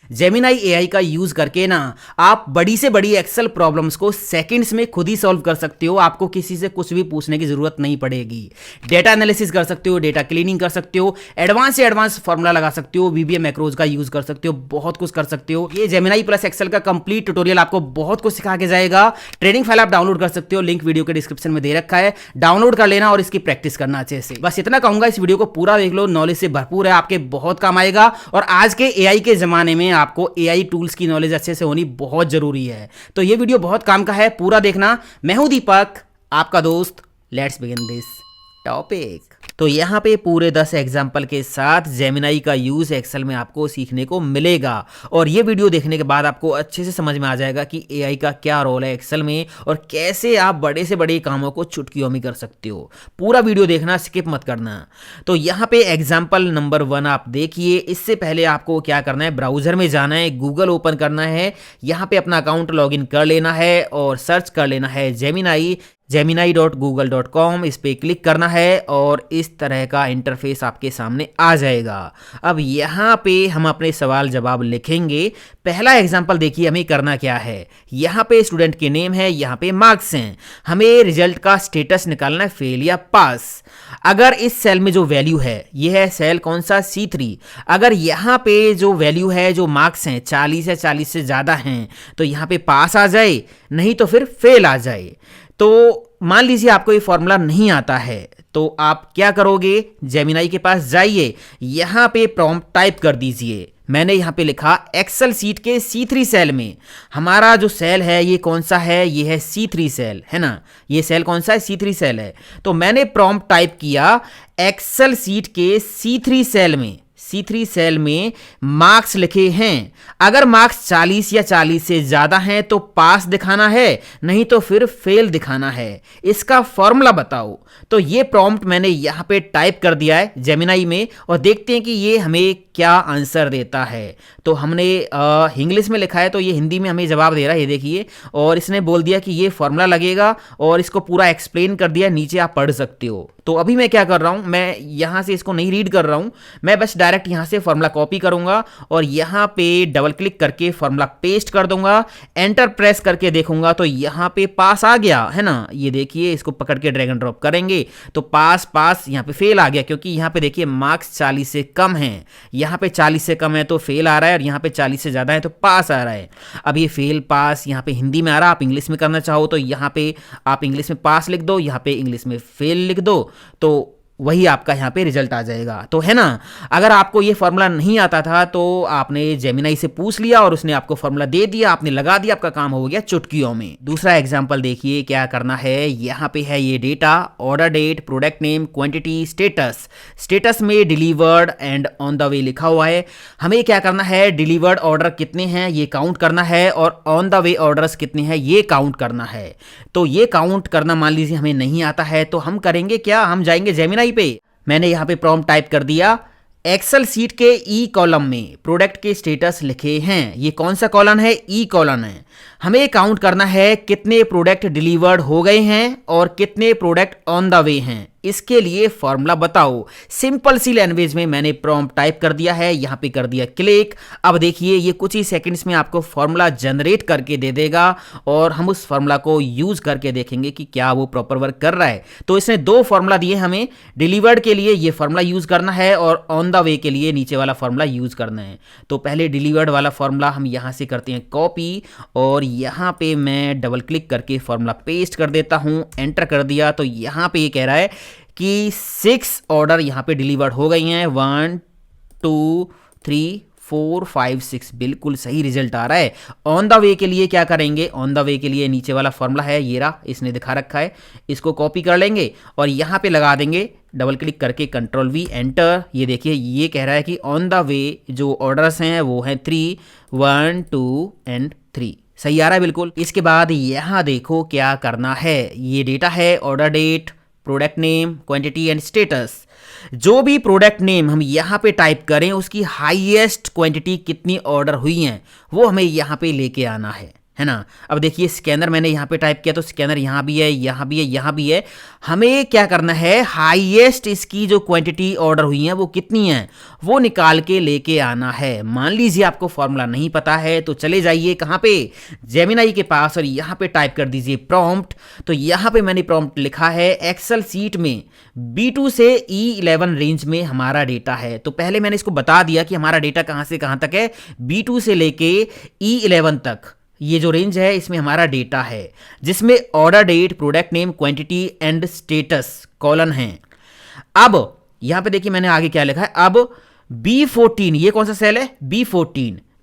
Gemini AI का use करके ना आप बड़ी से बड़ी एक्सेल प्रॉब्लम्स को सेकंड्स में खुद ही सॉल्व कर सकते हो। आपको किसी से कुछ भी पूछने की जरूरत नहीं पड़ेगी। डेटा एनालिसिस कर सकते हो, डेटा क्लीनिंग कर सकते हो, एडवांस से एडवांस फॉर्मूला लगा सकते हो, वीबीएम मैक्रोज का यूज कर सकते हो, बहुत कुछ कर सकते हो। ये जेमिनाई प्लस एक्सेल का कंप्लीट ट्यूटोरियल आपको बहुत कुछ सिखा के जाएगा। ट्रेनिंग फाइल आप डाउनलोड कर सकते हो, लिंक वीडियो के डिस्क्रिप्शन में दे रखा है, डाउनलोड कर लेना और इसकी प्रैक्टिस करना अच्छे से। बस इतना कहूंगा, इस वीडियो को पूरा देख लो, नॉलेज से भरपूर है, आपके बहुत काम आएगा। और आज के एआई के जमाने में आपको एआई टूल्स की नॉलेज अच्छे से होनी बहुत जरूरी है। तो ये वीडियो बहुत काम का है, पूरा देखना। मैं हूं दीपक, आपका दोस्त। Let's begin this topic. तो यहाँ पे पूरे 10 एग्जाम्पल के साथ जेमिनाई का यूज एक्सेल में आपको सीखने को मिलेगा। और ये वीडियो देखने के बाद आपको अच्छे से समझ में आ जाएगा कि एआई का क्या रोल है एक्सेल में और कैसे आप बड़े से बड़े कामों को चुटकियों में कर सकते हो। पूरा वीडियो देखना, स्किप मत करना। तो यहाँ पे एग्जाम्पल नंबर 1 आप देखिए। इससे पहले आपको क्या करना है, ब्राउजर में जाना है, गूगल ओपन करना है, यहाँ पे अपना अकाउंट लॉगिन कर लेना है और सर्च कर लेना है जेमिनाई। gemini.google.com, इस पे क्लिक करना है और इस तरह का इंटरफेस आपके सामने आ जाएगा। अब यहाँ पे हम अपने सवाल जवाब लिखेंगे। पहला एग्जांपल देखिए, हमें करना क्या है। यहाँ पे स्टूडेंट के नेम है, यहाँ पे मार्क्स हैं। हमें रिजल्ट का स्टेटस निकालना है, फेल या पास। अगर इस सेल में जो वैल्यू है, ये है सेल कौन सा, C3। अगर यहाँ पे जो वैल्यू है, जो मार्क्स हैं 40 या 40 से ज़्यादा हैं, तो यहाँ पे पास आ जाए, नहीं तो फिर फेल आ जाए। तो मान लीजिए आपको ये फॉर्मूला नहीं आता है, तो आप क्या करोगे, जेमिनाई के पास जाइए, यहाँ पे प्रॉम्प्ट टाइप कर दीजिए। मैंने यहाँ पे लिखा एक्सेल सीट के C3 सेल में। हमारा जो सेल है ये कौन सा है, ये है C3 सेल, है ना। ये सेल कौन सा है, C3 सेल है। तो मैंने प्रॉम्प्ट टाइप किया एक्सेल सीट के C3 सेल में, C3 सेल में मार्क्स लिखे हैं। अगर मार्क्स 40 या 40 से ज़्यादा हैं तो पास दिखाना है, नहीं तो फिर फेल दिखाना है। इसका फॉर्मूला बताओ। तो ये प्रॉम्प्ट मैंने यहाँ पे टाइप कर दिया है जेमिनाई में और देखते हैं कि ये हमें क्या आंसर देता है। तो हमने इंग्लिश में लिखा है, तो ये हिंदी में हमें जवाब दे रहा है, ये देखिए। और इसने बोल दिया कि ये फॉर्मूला लगेगा और इसको पूरा एक्सप्लेन कर दिया, नीचे आप पढ़ सकते हो। तो अभी मैं क्या कर रहा हूँ, मैं यहाँ से इसको नहीं रीड कर रहा हूँ, मैं बस डायरेक्ट यहाँ से फॉर्मूला कॉपी करूँगा और यहाँ पे डबल क्लिक करके फॉर्मूला पेस्ट कर दूंगा। एंटर प्रेस करके देखूंगा तो यहाँ पे पास आ गया, है ना। ये देखिए, इसको पकड़ के ड्रैग एंड ड्रॉप करेंगे तो पास पास, यहाँ पे फेल आ गया, क्योंकि यहाँ पे देखिए मार्क्स 40 से कम है। यहाँ पे 40 से कम है तो फेल आ रहा है और यहाँ पे 40 से ज़्यादा है तो पास आ रहा है। अब ये फेल पास यहाँ पे हिंदी में आ रहा है, आप इंग्लिश में करना चाहो तो यहाँ पे आप इंग्लिश में पास लिख दो, यहाँ पे इंग्लिश में फेल लिख दो, तो वही आपका यहाँ पे रिजल्ट आ जाएगा। तो है ना, अगर आपको ये फॉर्मूला नहीं आता था तो आपने जेमिनाई से पूछ लिया और उसने आपको फॉर्मूला दे दिया, आपने लगा दिया, आपका काम हो गया चुटकियों में। दूसरा एग्जांपल देखिए, क्या करना है। यहाँ पे है ये data, order date, product name, quantity, status. Status में delivered and on the way लिखा हुआ है। हमें क्या करना है, डिलीवर्ड ऑर्डर कितने हैं ये काउंट करना है और ऑन द वे ऑर्डर्स कितने हैं ये काउंट करना है। तो ये काउंट करना मान लीजिए हमें नहीं आता है, तो हम करेंगे क्या, हम जाएंगे जेमिनाई पे। मैंने यहां पे प्रॉम्प्ट टाइप कर दिया, एक्सेल सीट के ई कॉलम में प्रोडक्ट के स्टेटस लिखे हैं। ये कौन सा कॉलम है, ई कॉलम है। हमें काउंट करना है कितने प्रोडक्ट डिलीवर्ड हो गए हैं और कितने प्रोडक्ट ऑन द वे हैं। इसके लिए फॉर्मूला बताओ। सिंपल सी लैंग्वेज में मैंने प्रॉम्प्ट टाइप कर दिया है, यहाँ पे कर दिया क्लिक। अब देखिए, ये कुछ ही सेकंड्स में आपको फॉर्मूला जनरेट करके दे देगा और हम उस फॉर्मूला को यूज करके देखेंगे कि क्या वो प्रॉपर वर्क कर रहा है। तो इसने 2 फॉर्मूला दिए हमें, डिलीवर्ड के लिए ये फॉर्मूला यूज करना है और ऑन द वे के लिए नीचे वाला फॉर्मूला यूज करना है। तो पहले डिलीवर्ड वाला फॉर्मूला हम यहाँ से करते हैं कॉपी और यहाँ पे मैं डबल क्लिक करके फॉर्मूला पेस्ट कर देता हूँ। एंटर कर दिया तो यहाँ पे ये कह रहा है कि 6 ऑर्डर यहाँ पे डिलीवर्ड हो गई हैं। 1 2 3 4 5 6, बिल्कुल सही रिजल्ट आ रहा है। ऑन द वे के लिए क्या करेंगे, ऑन द वे के लिए नीचे वाला फॉर्मूला है, ये रहा, इसने दिखा रखा है, इसको कॉपी कर लेंगे और यहाँ पे लगा देंगे डबल क्लिक करके, कंट्रोल वी एंटर। ये देखिए, ये कह रहा है कि ऑन द वे जो ऑर्डर्स हैं वो हैं 3, 1 2 एंड 3। सही आ रहा है बिल्कुल। इसके बाद यहाँ देखो क्या करना है। ये डेटा है, order date, product name, quantity and status. जो भी प्रोडक्ट नेम हम यहाँ पे टाइप करें उसकी हाईएस्ट क्वांटिटी कितनी ऑर्डर हुई हैं वो हमें यहाँ पे लेके आना है। है ना। अब देखिए स्कैनर मैंने यहाँ पे टाइप किया तो स्कैनर यहाँ भी है, यहाँ भी है, यहाँ भी है। हमें क्या करना है, हाईएस्ट इसकी जो क्वांटिटी ऑर्डर हुई है वो कितनी है वो निकाल के लेके आना है। मान लीजिए आपको फॉर्मूला नहीं पता है तो चले जाइए कहाँ पे, जेमिनाई के पास, और यहाँ पे टाइप कर दीजिए प्रॉम्प्ट। तो यहाँ पे मैंने प्रॉम्प्ट लिखा है एक्सेल सीट में B2 से E11 रेंज में हमारा डेटा है। तो पहले मैंने इसको बता दिया कि हमारा डेटा कहाँ से कहाँ तक है, B2 से लेके E11 तक ये जो रेंज है इसमें हमारा डेटा है, जिसमें order date, product name, quantity and status colon है। अब यहां पे देखिए मैंने आगे क्या लिखा है, अब B14, ये कौन सा सेल है,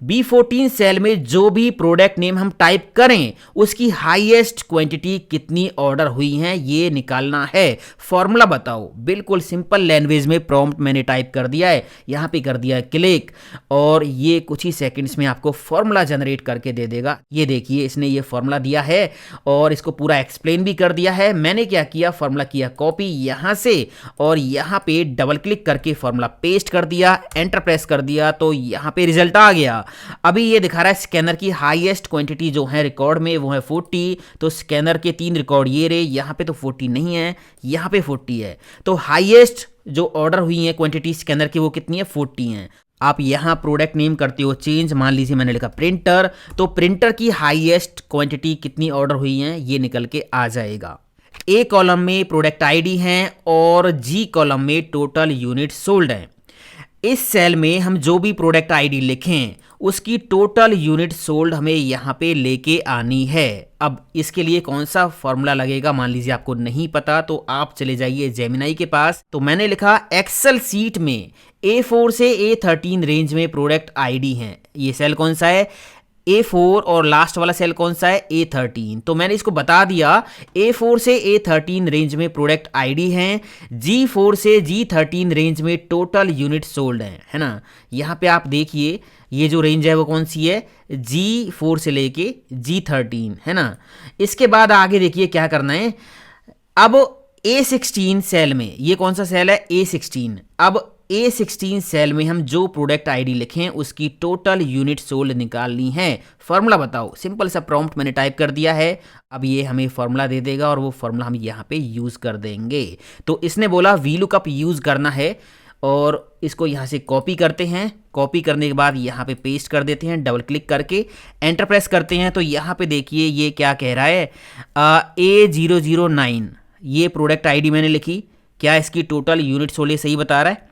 B14 सेल में जो भी प्रोडक्ट नेम हम टाइप करें उसकी हाईएस्ट क्वांटिटी कितनी ऑर्डर हुई है ये निकालना है। फॉर्मूला बताओ, बिल्कुल सिंपल लैंग्वेज में प्रॉम्प्ट मैंने टाइप कर दिया है, यहां पे कर दिया है क्लिक, और ये कुछ ही सेकंड्स में आपको फॉर्मूला जनरेट करके दे देगा। ये देखिए इसने ये फॉर्मूला दिया है और इसको पूरा एक्सप्लेन भी कर दिया है। मैंने क्या किया, फॉर्मूला किया कॉपी यहां से और यहां पे डबल क्लिक करके फॉर्मूला पेस्ट कर दिया, एंटर प्रेस कर दिया तो यहां पे रिजल्ट आ गया। अभी ये दिखा रहा है स्कैनर की हाईएस्ट क्वांटिटी जो है रिकॉर्ड में वो है 40। तो स्कैनर के 3 रिकॉर्ड ये रहे, यहाँ पे तो 40 नहीं है, यहाँ पे 40 है। तो हाईएस्ट जो ऑर्डर हुई है क्वांटिटी स्कैनर की वो कितनी है, 40 है। आप यहाँ प्रोडक्ट नेम करते हो चेंज, मान लीजिए मैंने लिखा प्रिंटर, तो प्रिंटर की हाईएस्ट क्वांटिटी कितनी ऑर्डर हुई है ये निकल के आ जाएगा। ए कॉलम में प्रोडक्ट आईडी है और जी कॉलम में टोटल यूनिट सोल्ड है। इस सेल में हम जो भी प्रोडक्ट आईडी लिखें उसकी टोटल यूनिट सोल्ड हमें यहाँ पे लेके आनी है। अब इसके लिए कौन सा फॉर्मूला लगेगा, मान लीजिए आपको नहीं पता तो आप चले जाइए जेमिनाई के पास। तो मैंने लिखा एक्सेल सीट में A4 से A13 रेंज में प्रोडक्ट आईडी है। ये सेल कौन सा है, A4, और लास्ट वाला सेल कौन सा है, A13। तो मैंने इसको बता दिया A4 से A13 रेंज में प्रोडक्ट आईडी हैं, G4 से G13 रेंज में टोटल यूनिट सोल्ड हैं, है ना। यहाँ पे आप देखिए ये जो रेंज है वो कौन सी है, G4 से लेके G13, है ना। इसके बाद आगे देखिए क्या करना है, अब A16 सेल में, ये कौन सा सेल है, A16। अब A16 सेल में हम जो प्रोडक्ट आईडी लिखें उसकी टोटल यूनिट सोल्ड निकालनी है। फॉर्मूला बताओ, सिंपल सा प्रॉम्प्ट मैंने टाइप कर दिया है। अब ये हमें फॉर्मूला दे देगा और वो फॉर्मूला हम यहाँ पे यूज़ कर देंगे। तो इसने बोला VLOOKUP यूज़ करना है और इसको यहाँ से कॉपी करते हैं। कॉपी करने के बाद यहाँ पे पेस्ट कर देते हैं, डबल क्लिक करके एंटर प्रेस करते हैं। तो यहाँ पे देखिए ये क्या कह रहा है, A009 ये प्रोडक्ट आईडी मैंने लिखी, क्या इसकी टोटल यूनिट सोल्ड सही बता रहा है,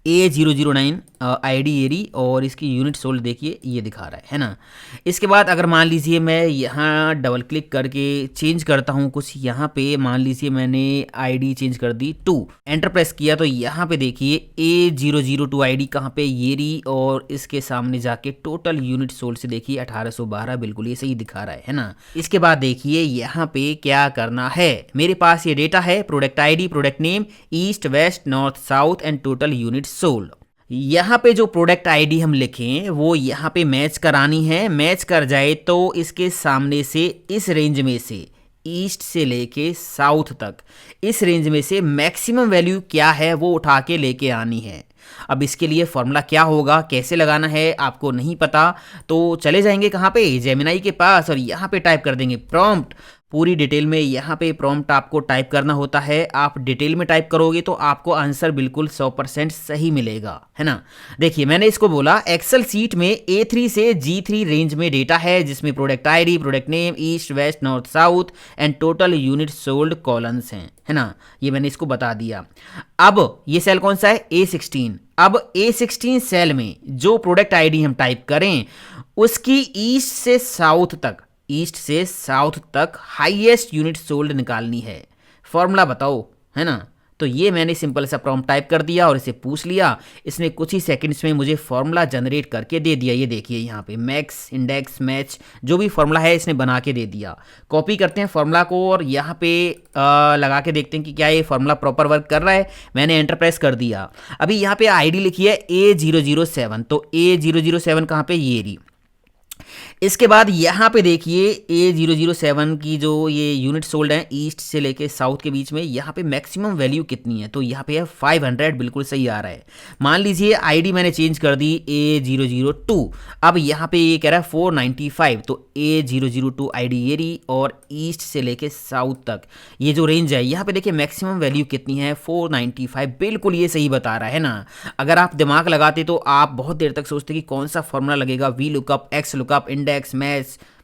A009 आईडी एरी, और इसकी यूनिट सोल्ड देखिए ये दिखा रहा है ना। इसके बाद अगर मान लीजिए मैं यहाँ डबल क्लिक करके चेंज करता हूँ कुछ, यहाँ पे मान लीजिए मैंने आईडी चेंज कर दी 2, एंटर प्रेस किया तो यहाँ पे देखिए A002 आईडी कहाँ पे, ये रही, और इसके सामने जाके टोटल यूनिट सोल्ड से देखिए 1812, बिल्कुल ये सही दिखा रहा है ना। इसके बाद देखिए यहाँ पे क्या करना है, मेरे पास ये डेटा है, product ID, product name, east, west, north, south and total unit sold. यहाँ पे जो प्रोडक्ट आईडी हम लिखें वो यहाँ पे मैच करानी है। मैच कर जाए तो इसके सामने से इस रेंज में से, ईस्ट से लेके साउथ तक, इस रेंज में से मैक्सिमम वैल्यू क्या है वो उठा के लेके आनी है। अब इसके लिए फॉर्मूला क्या होगा, कैसे लगाना है आपको नहीं पता, तो चले जाएंगे कहाँ पे, जेमिनाई के पास, और यहाँ पे टाइप कर देंगे प्रॉम्प्ट। पूरी डिटेल में यहाँ पे प्रॉम्प्ट आपको टाइप करना होता है। आप डिटेल में टाइप करोगे तो आपको आंसर बिल्कुल 100% सही मिलेगा, है ना। देखिए मैंने इसको बोला एक्सेल सीट में A3 से G3 रेंज में डेटा है, जिसमें product ID, product name, east, west, north, south and total unit sold columns हैं, है ना। ये मैंने इसको बता दिया। अब ये सेल कौन सा है, A16। अब A16 सेल में जो प्रोडक्ट आईडी हम टाइप करें उसकी ईस्ट से साउथ तक हाईएस्ट यूनिट सोल्ड निकालनी है। फॉर्मूला बताओ, है ना। तो ये मैंने सिंपल सा प्रॉम्प्ट टाइप कर दिया और इसे पूछ लिया, इसने कुछ ही सेकंड्स में मुझे फॉर्मूला जनरेट करके दे दिया। ये देखिए यहाँ पे मैक्स, इंडेक्स, मैच, जो भी फॉर्मूला है इसने बना के दे दिया। कॉपी करते हैं फॉर्मूला को और यहाँ पे लगा के देखते हैं कि क्या ये फॉर्मूला प्रॉपर वर्क कर रहा है। मैंने एंटर प्रेस कर दिया। अभी यहाँ पे आईडी लिखी है A007, तो A007 कहाँ पे, ये रही। इसके बाद यहाँ पे देखिए A007 की जो ये यूनिट सोल्ड है ईस्ट से लेके साउथ के बीच में, यहाँ पे मैक्सिमम वैल्यू कितनी है, तो यहाँ पे है 500, बिल्कुल सही आ रहा है। मान लीजिए आईडी मैंने चेंज कर दी A002, अब यहाँ पे ये कह रहा है 495, तो A002 आईडी ये रही, और ईस्ट से लेके साउथ तक ये जो रेंज है यहाँ पे देखिए मैक्सिमम वैल्यू कितनी है 495, बिल्कुल ये सही बता रहा है ना। अगर आप दिमाग लगाते तो आप बहुत देर तक सोचते कि कौन सा फॉर्मूला लगेगा, V lookup, x lookup, index,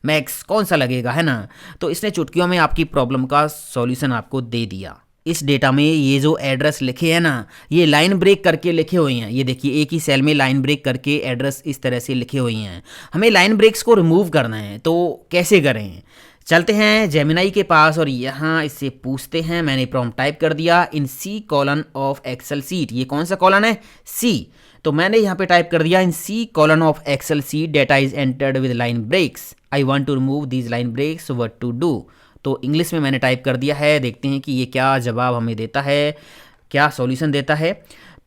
max कौन सा लगेगा, है ना। तो इसने चुटकियों में आपकी प्रॉब्लम का सॉल्यूशन आपको दे दिया। इस डेटा में ये जो एड्रेस लिखे हैं ना, ये लाइन ब्रेक करके लिखे हुए हैं। ये देखिए एक ही सेल में लाइन ब्रेक करके एड्रेस इस तरह से लिखे हुए हैं। हमें लाइन ब्रेक्स को रिमूव करना है, तो कैसे करें। चलते हैं जेमिनाई के पास और यहाँ इससे पूछते हैं। मैंने प्रॉम्प्ट टाइप कर दिया in C colon of Excel sheet. ये कौन सा कॉलन है, सी। तो मैंने यहाँ पे टाइप कर दिया in C colon of Excel sheet data is entered with line breaks, I want to remove these line breaks, what to do. तो इंग्लिश में मैंने टाइप कर दिया है, देखते हैं कि ये क्या जवाब हमें देता है, क्या सॉल्यूशन देता है।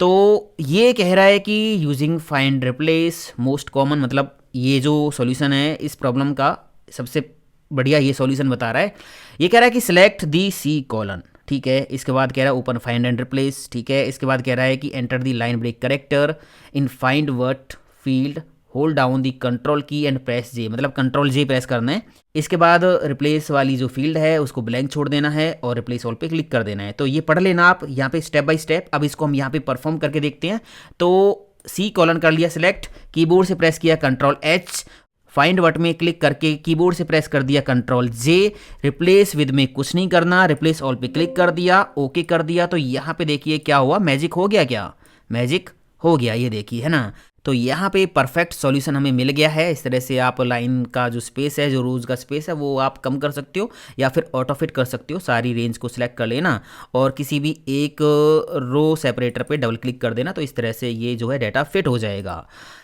तो ये कह रहा है कि using find replace most common, मतलब ये जो सॉल्यूशन है इस प्रॉब्लम का सबसे बढ़िया ये सॉल्यूशन बता रहा है। ये कह रहा है कि सिलेक्ट दी सी कॉलन, ठीक है। इसके बाद कह रहा है ओपन फाइंड एंड रिप्लेस, ठीक है। इसके बाद कह रहा है कि enter the line break character in find word field, hold down the control key and press J, मतलब कंट्रोल जे प्रेस करना है। इसके बाद रिप्लेस वाली जो फील्ड है उसको ब्लैंक छोड़ देना है और रिप्लेस ऑल पे क्लिक कर देना है। तो ये पढ़ लेना आप यहाँ पे स्टेप बाय स्टेप। अब इसको हम यहाँ पे परफॉर्म करके देखते हैं। तो सी कॉलन कर लिया सिलेक्ट, कीबोर्ड से प्रेस किया कंट्रोल एच, फाइंड वर्ड में क्लिक करके कीबोर्ड से प्रेस कर दिया कंट्रोल जे, रिप्लेस विद में कुछ नहीं करना, रिप्लेस ऑल पे क्लिक कर दिया, ओके कर दिया। तो यहाँ पे देखिए क्या हुआ, मैजिक हो गया, क्या मैजिक हो गया, ये देखिए, है ना। तो यहाँ पे परफेक्ट सॉल्यूशन हमें मिल गया है। इस तरह से आप लाइन का जो स्पेस है, जो रोज का स्पेस है, वो आप कम कर सकते हो या फिर ऑटो फिट कर सकते हो। सारी रेंज को सिलेक्ट कर लेना और किसी भी एक रो सेपरेटर पे डबल क्लिक कर देना, तो इस तरह से ये जो है डाटा फिट हो जाएगा।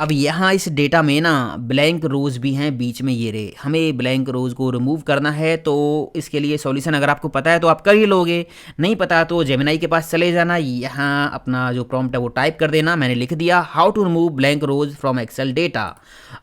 अब यहाँ इस डेटा में ना ब्लैंक रोज भी हैं बीच में, ये रे, हमें ब्लैंक रोज को रिमूव करना है। तो इसके लिए सॉल्यूशन अगर आपको पता है तो आप कर ही लोगे, नहीं पता तो जेमिनाई के पास चले जाना, यहाँ अपना जो प्रॉम्प्ट है वो टाइप कर देना। मैंने लिख दिया how to remove blank rows from Excel data.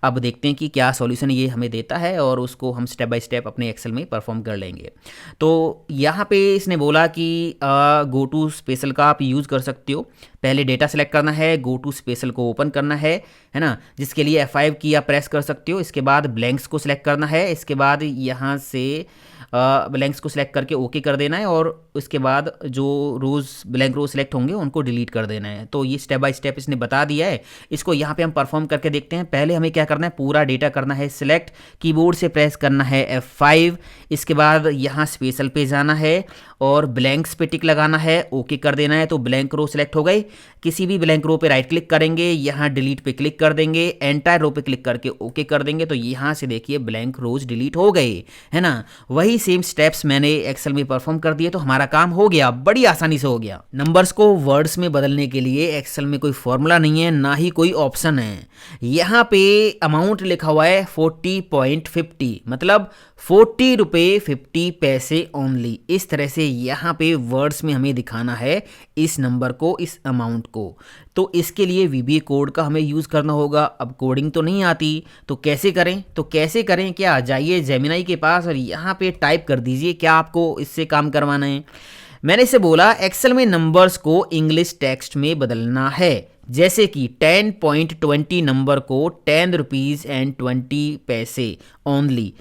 अब देखते हैं कि क्या सॉल्यूशन ये हमें देता है और उसको हम स्टेप बाय स्टेप अपने एक्सेल में परफॉर्म कर लेंगे। तो यहाँ पे इसने बोला कि गो टू स्पेशल का आप यूज़ कर सकते हो। पहले डेटा सेलेक्ट करना है, गो टू स्पेशल को ओपन करना है ना, जिसके लिए F5 की आप प्रेस कर सकते हो। इसके बाद ब्लैंक्स को सिलेक्ट करना है, इसके बाद यहाँ से ब्लैंक्स को सिलेक्ट करके ओके कर देना है और उसके बाद जो रोज़ ब्लैंक रोज सेलेक्ट होंगे उनको डिलीट कर देना है। तो ये स्टेप बाय स्टेप इसने बता दिया है। इसको यहाँ पे हम परफॉर्म करके देखते हैं। पहले हमें क्या करना है, पूरा डेटा करना है सिलेक्ट, कीबोर्ड से प्रेस करना है F5, इसके बाद यहाँ स्पेशल पे जाना है और ब्लैंक्स पे टिक लगाना है, ओके कर देना है। तो ब्लैंक रो सेलेक्ट हो गई। किसी भी ब्लैंक रो पे राइट क्लिक करेंगे, यहाँ डिलीट पे क्लिक कर देंगे, एंटायर रो पे क्लिक करके ओके कर देंगे। तो यहाँ से देखिए ब्लैंक रोज डिलीट हो गए, है ना। वही सेम स्टेप्स मैंने एक्सेल में परफॉर्म कर दिए, तो हमारा काम हो गया, बड़ी आसानी से हो गया। नंबर्स को वर्ड्स में बदलने के लिए एक्सेल में कोई फॉर्मूला नहीं है, ना ही कोई ऑप्शन है। यहाँ पे अमाउंट लिखा हुआ है 40.50, मतलब 40 रुपये 50 पैसे ओनली। इस तरह से यहाँ पे वर्ड्स में हमें दिखाना है इस नंबर को, इस अमाउंट को। तो इसके लिए VBA कोड का हमें यूज़ करना होगा। अब कोडिंग तो नहीं आती, तो कैसे करें, क्या, जाइए जेमिनाई के पास और यहाँ पे टाइप कर दीजिए क्या आपको इससे काम करवाना है। मैंने इसे बोला एक्सेल में नंबर्स को इंग्लिश टेक्स्ट में बदलना है, जैसे कि 10.20 नंबर को 10 रुपीज़ एंड 20 पैसे ओनली।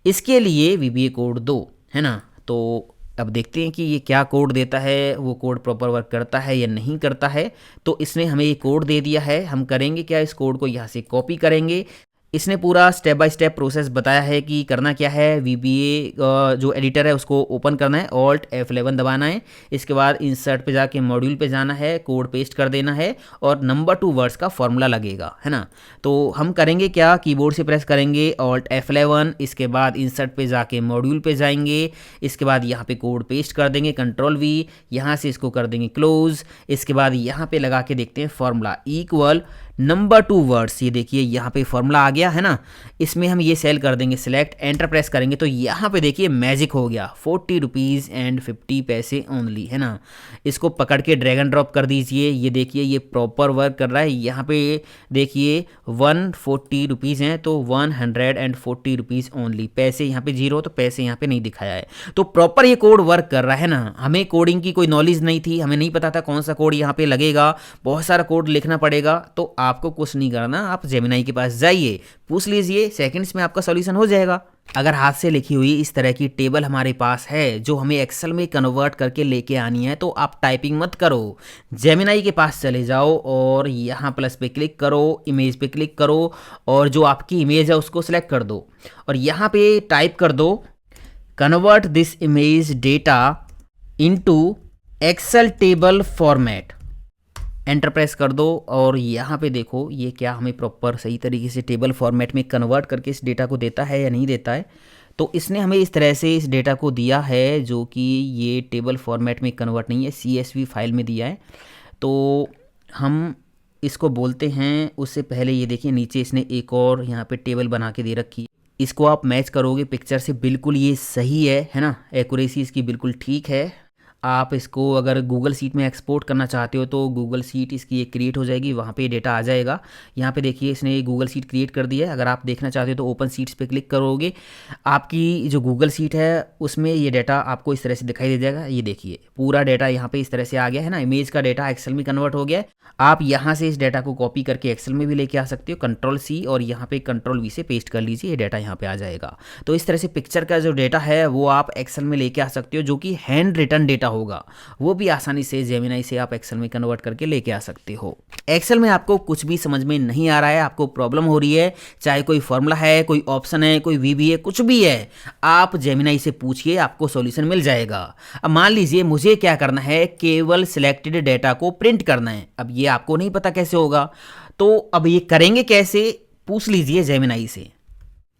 इसके लिए VBA कोड दो, है ना। तो अब देखते हैं कि ये क्या कोड देता है, वो कोड प्रॉपर वर्क करता है या नहीं करता है। तो इसने हमें ये कोड दे दिया है। हम करेंगे क्या, इस कोड को यहाँ से कॉपी करेंगे। इसने पूरा स्टेप बाय स्टेप प्रोसेस बताया है कि करना क्या है। VBA जो एडिटर है उसको ओपन करना है, Alt F11 दबाना है, इसके बाद इंसर्ट पे जाके मॉड्यूल पे जाना है, कोड पेस्ट कर देना है और नंबर 2 वर्ड्स का फॉर्मूला लगेगा, है ना। तो हम करेंगे क्या, कीबोर्ड से प्रेस करेंगे Alt F11, इसके बाद इंसर्ट पे जाके मॉड्यूल पे जाएंगे, इसके बाद यहाँ पे कोड पेस्ट कर देंगे Ctrl V, यहाँ से इसको कर देंगे क्लोज। इसके बाद यहाँ पे लगा के देखते हैं फॉर्मूला इक्वल नंबर 2 वर्ड्स, ये देखिए यहाँ पे फॉर्मूला आ गया है ना, इसमें हम ये सेल कर देंगे सिलेक्ट, एंटर प्रेस करेंगे तो यहाँ पे देखिए मैजिक हो गया 40 रुपीज़ एंड 50 पैसे ओनली, है ना। इसको पकड़ के ड्रैग एंड ड्रॉप कर दीजिए, ये देखिए ये प्रॉपर वर्क कर रहा है। यहाँ पे देखिए 140 रुपीज़ हैं तो 140 रुपीज़ ओनली, पैसे यहाँ पे जीरो तो पैसे यहाँ पे नहीं दिखाया है, तो प्रॉपर ये कोड वर्क कर रहा है ना। हमें कोडिंग की कोई नॉलेज नहीं थी, हमें नहीं पता था कौन सा कोड यहाँ पे लगेगा, बहुत सारा कोड लिखना पड़ेगा, तो आपको कुछ नहीं करना, आप जेमिनाई के पास जाइए, पूछ लीजिए, सेकंड्स में आपका सॉल्यूशन हो जाएगा। अगर हाथ से लिखी हुई इस तरह की टेबल हमारे पास है जो हमें एक्सेल में कन्वर्ट करके लेके आनी है, तो आप टाइपिंग मत करो, जेमिनाई के पास चले जाओ और यहाँ प्लस पे क्लिक करो, इमेज पे क्लिक करो और जो आपकी इमेज है उसको सिलेक्ट कर दो और यहाँ पे टाइप कर दो convert this image data into Excel table format, enter press कर दो और यहाँ पे देखो ये क्या हमें प्रॉपर सही तरीके से टेबल फॉर्मेट में कन्वर्ट करके इस डेटा को देता है या नहीं देता है। तो इसने हमें इस तरह से इस डेटा को दिया है जो कि ये टेबल फॉर्मेट में कन्वर्ट नहीं है, CSV फाइल में दिया है। तो हम इसको बोलते हैं, उससे पहले ये देखिए नीचे इसने एक और यहाँ पे टेबल बना के दे रखी है, इसको आप मैच करोगे पिक्चर से, बिल्कुल ये सही है ना, एक्यूरेसी इसकी बिल्कुल ठीक है। आप इसको अगर गूगल शीट में एक्सपोर्ट करना चाहते हो तो गूगल शीट इसकी एक क्रिएट हो जाएगी, वहाँ पे डेटा आ जाएगा। यहाँ पे देखिए इसने गूगल शीट क्रिएट कर दी है, अगर आप देखना चाहते हो तो ओपन शीट्स पे क्लिक करोगे, आपकी जो गूगल शीट है उसमें ये डेटा आपको इस तरह से दिखाई दे जाएगा। ये देखिए पूरा डेटा यहाँ पे इस तरह से आ गया है ना, इमेज का डेटा एक्सेल में कन्वर्ट हो गया है। आप यहाँ से इस डेटा को कॉपी करके एक्सेल में भी लेके आ सकते हो, Ctrl+C और यहाँ पे Ctrl+V से पेस्ट कर लीजिए, ये डेटा यहाँ पे आ जाएगा। तो इस तरह से पिक्चर का जो डेटा है वो आप एक्सेल में लेके आ सकते हो, जो कि हैंड रिटन डेटा होगा वो भी आसानी से जेमिनाई से आप एक्सेल में कन्वर्ट करके लेके आ सकते हो। एक्सेल में आपको कुछ भी समझ में नहीं आ रहा है, आपको प्रॉब्लम हो रही है, चाहे कोई फॉर्मूला है, कोई ऑप्शन है, कोई VB है, कुछ भी है, आप जेमिनाई से पूछिए, आपको सॉल्यूशन मिल जाएगा। अब मान लीजिए मुझे क्या करना है, केवल सिलेक्टेड डेटा को प्रिंट करना है, अब ये आपको नहीं पता कैसे होगा, तो अब ये करेंगे कैसे, पूछ लीजिए जेमिनाई से।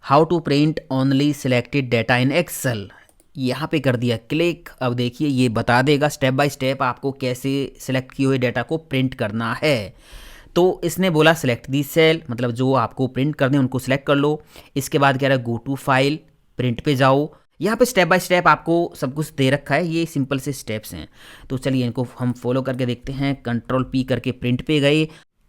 How to print only selected data in Excel, यहाँ पे कर दिया क्लिक। अब देखिए ये बता देगा स्टेप बाय स्टेप आपको कैसे सिलेक्ट किए हुए डेटा को प्रिंट करना है। तो इसने बोला सिलेक्ट दी सेल, मतलब जो आपको प्रिंट करने उनको सिलेक्ट कर लो। इसके बाद कह रहा है गो टू फाइल, प्रिंट पे जाओ। यहाँ पे स्टेप बाय स्टेप आपको सब कुछ दे रखा है, ये सिंपल से स्टेप्स हैं, तो चलिए इनको हम फॉलो करके देखते हैं। Ctrl+P करके प्रिंट पे गए,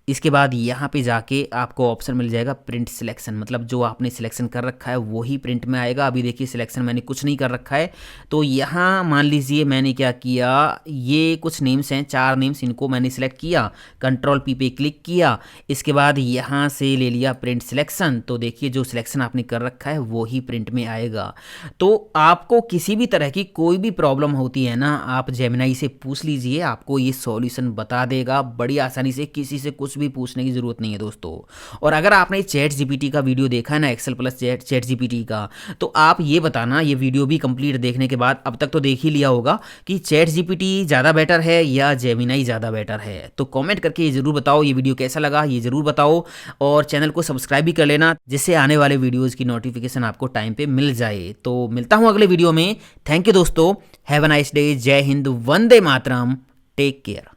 इसके बाद यहाँ पे जाके आपको ऑप्शन मिल जाएगा प्रिंट सिलेक्शन, मतलब जो आपने सिलेक्शन कर रखा है वही प्रिंट में आएगा। अभी देखिए सिलेक्शन मैंने कुछ नहीं कर रखा है, तो यहाँ मान लीजिए मैंने क्या किया, ये कुछ नेम्स हैं, 4 नेम्स, इनको मैंने सिलेक्ट किया, Ctrl+P पे क्लिक किया, इसके बाद यहाँ से ले लिया प्रिंट सिलेक्शन। तो देखिए जो सिलेक्शन आपने कर रखा है वो ही प्रिंट में आएगा। तो आपको किसी भी तरह की कोई भी प्रॉब्लम होती है ना, आप जेमिनाई से पूछ लीजिए, आपको ये सॉल्यूशन बता देगा बड़ी आसानी से, किसी से कुछ भी पूछने की जरूरत नहीं है दोस्तों। और अगर आपने ChatGPT का वीडियो देखा है ना, एक्सेल प्लस ChatGPT का, तो आप ये बताना, ये वीडियो भी कंप्लीट देखने के बाद, अब तक तो देख ही लिया होगा कि ChatGPT ज़्यादा बेटर है या जेमिनाई ज़्यादा बेटर है। तो कमेंट करके ये ज़रूर बताओ, ये वीडियो कैसा लगा ये ज़रूर बताओ, और चैनल को सब्सक्राइब भी कर लेना, जिससे आने वाले वीडियोज़ की नोटिफिकेशन आपको टाइम पे मिल जाए। तो मिलता हूँ अगले वीडियो में। थैंक यू दोस्तों, हैव अ नाइस डे, जय हिंद, वंदे मातरम, टेक केयर।